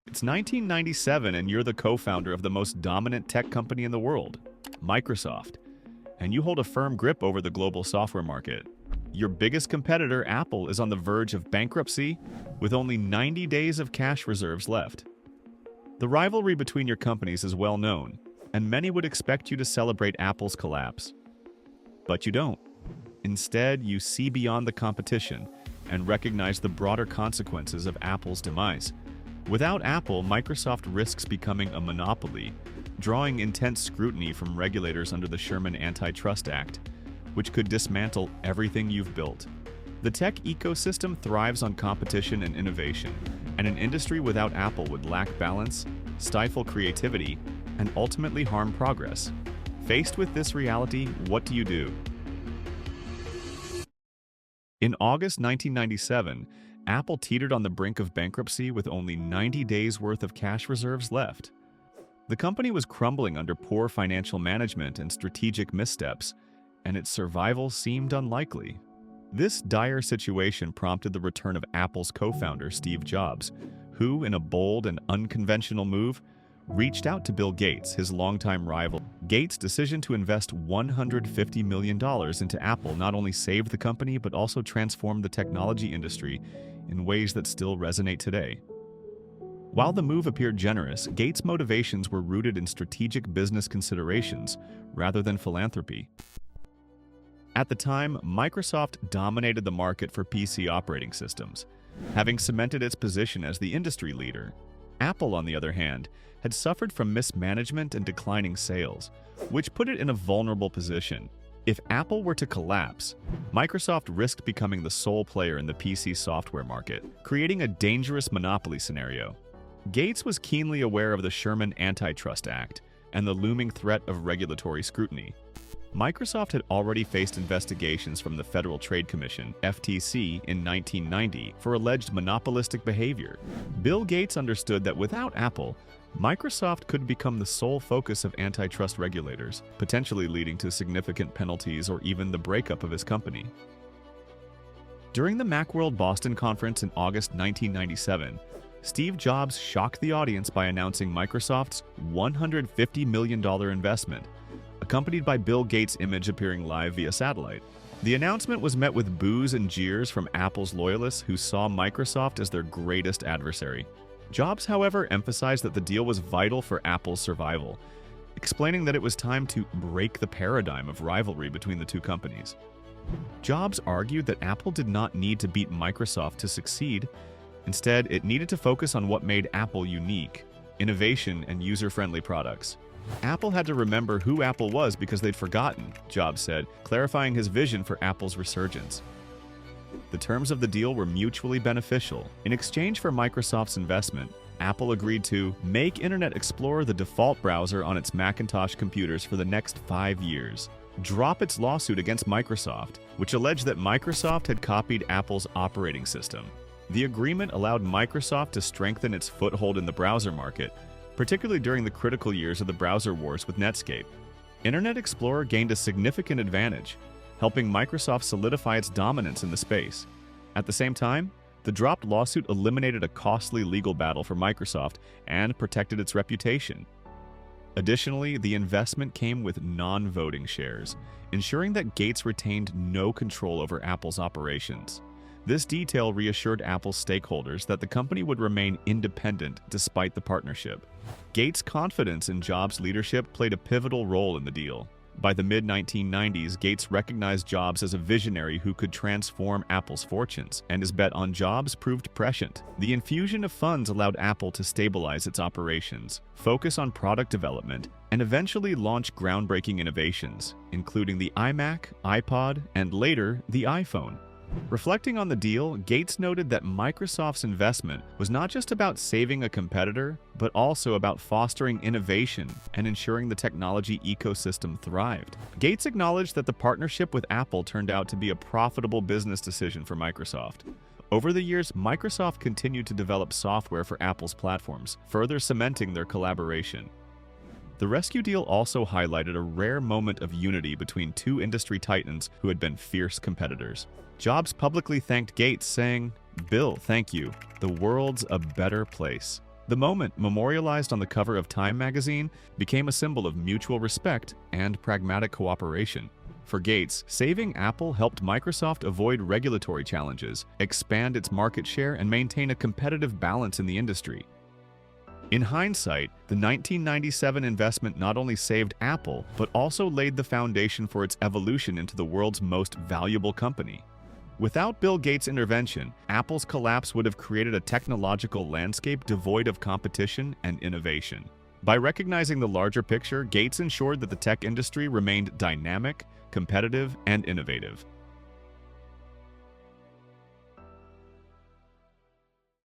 It's 1997 and you're the co-founder of the most dominant tech company in the world, Microsoft, and you hold a firm grip over the global software market. Your biggest competitor, Apple, is on the verge of bankruptcy with only 90 days of cash reserves left. The rivalry between your companies is well known, and many would expect you to celebrate Apple's collapse. But you don't. Instead, you see beyond the competition and recognize the broader consequences of Apple's demise. Without Apple, Microsoft risks becoming a monopoly, drawing intense scrutiny from regulators under the Sherman Antitrust Act, which could dismantle everything you've built. The tech ecosystem thrives on competition and innovation, and an industry without Apple would lack balance, stifle creativity, and ultimately harm progress. Faced with this reality, what do you do? In August 1997, Apple teetered on the brink of bankruptcy with only 90 days' worth of cash reserves left. The company was crumbling under poor financial management and strategic missteps, and its survival seemed unlikely. This dire situation prompted the return of Apple's co-founder, Steve Jobs, who, in a bold and unconventional move, reached out to Bill Gates, his longtime rival. Gates' decision to invest $150 million into Apple not only saved the company but also transformed the technology industry in ways that still resonate today. While the move appeared generous, Gates' motivations were rooted in strategic business considerations rather than philanthropy. At the time, Microsoft dominated the market for PC operating systems, having cemented its position as the industry leader. Apple, on the other hand, had suffered from mismanagement and declining sales, which put it in a vulnerable position. If Apple were to collapse, Microsoft risked becoming the sole player in the PC software market, creating a dangerous monopoly scenario. Gates was keenly aware of the Sherman Antitrust Act and the looming threat of regulatory scrutiny. Microsoft had already faced investigations from the Federal Trade Commission, FTC, in 1990 for alleged monopolistic behavior. Bill Gates understood that without Apple, Microsoft could become the sole focus of antitrust regulators, potentially leading to significant penalties or even the breakup of his company. During the Macworld Boston conference in August 1997, Steve Jobs shocked the audience by announcing Microsoft's $150 million investment, accompanied by Bill Gates' image appearing live via satellite. The announcement was met with boos and jeers from Apple's loyalists who saw Microsoft as their greatest adversary. Jobs, however, emphasized that the deal was vital for Apple's survival, explaining that it was time to break the paradigm of rivalry between the two companies. Jobs argued that Apple did not need to beat Microsoft to succeed. Instead, it needed to focus on what made Apple unique: innovation and user-friendly products. Apple had to remember who Apple was because they'd forgotten, Jobs said, clarifying his vision for Apple's resurgence. The terms of the deal were mutually beneficial. In exchange for Microsoft's investment, Apple agreed to make Internet Explorer the default browser on its Macintosh computers for the next 5 years, drop its lawsuit against Microsoft, which alleged that Microsoft had copied Apple's operating system. The agreement allowed Microsoft to strengthen its foothold in the browser market, particularly during the critical years of the browser wars with Netscape. Internet Explorer gained a significant advantage, helping Microsoft solidify its dominance in the space. At the same time, the dropped lawsuit eliminated a costly legal battle for Microsoft and protected its reputation. Additionally, the investment came with non-voting shares, ensuring that Gates retained no control over Apple's operations. This detail reassured Apple's stakeholders that the company would remain independent despite the partnership. Gates' confidence in Jobs' leadership played a pivotal role in the deal. By the mid-1990s, Gates recognized Jobs as a visionary who could transform Apple's fortunes, and his bet on Jobs proved prescient. The infusion of funds allowed Apple to stabilize its operations, focus on product development, and eventually launch groundbreaking innovations, including the iMac, iPod, and later, the iPhone. Reflecting on the deal, Gates noted that Microsoft's investment was not just about saving a competitor, but also about fostering innovation and ensuring the technology ecosystem thrived. Gates acknowledged that the partnership with Apple turned out to be a profitable business decision for Microsoft. Over the years, Microsoft continued to develop software for Apple's platforms, further cementing their collaboration. The rescue deal also highlighted a rare moment of unity between two industry titans who had been fierce competitors. Jobs publicly thanked Gates, saying, "Bill, thank you. The world's a better place." The moment, memorialized on the cover of Time magazine, became a symbol of mutual respect and pragmatic cooperation. For Gates, saving Apple helped Microsoft avoid regulatory challenges, expand its market share, and maintain a competitive balance in the industry. In hindsight, the 1997 investment not only saved Apple, but also laid the foundation for its evolution into the world's most valuable company. Without Bill Gates' intervention, Apple's collapse would have created a technological landscape devoid of competition and innovation. By recognizing the larger picture, Gates ensured that the tech industry remained dynamic, competitive, and innovative.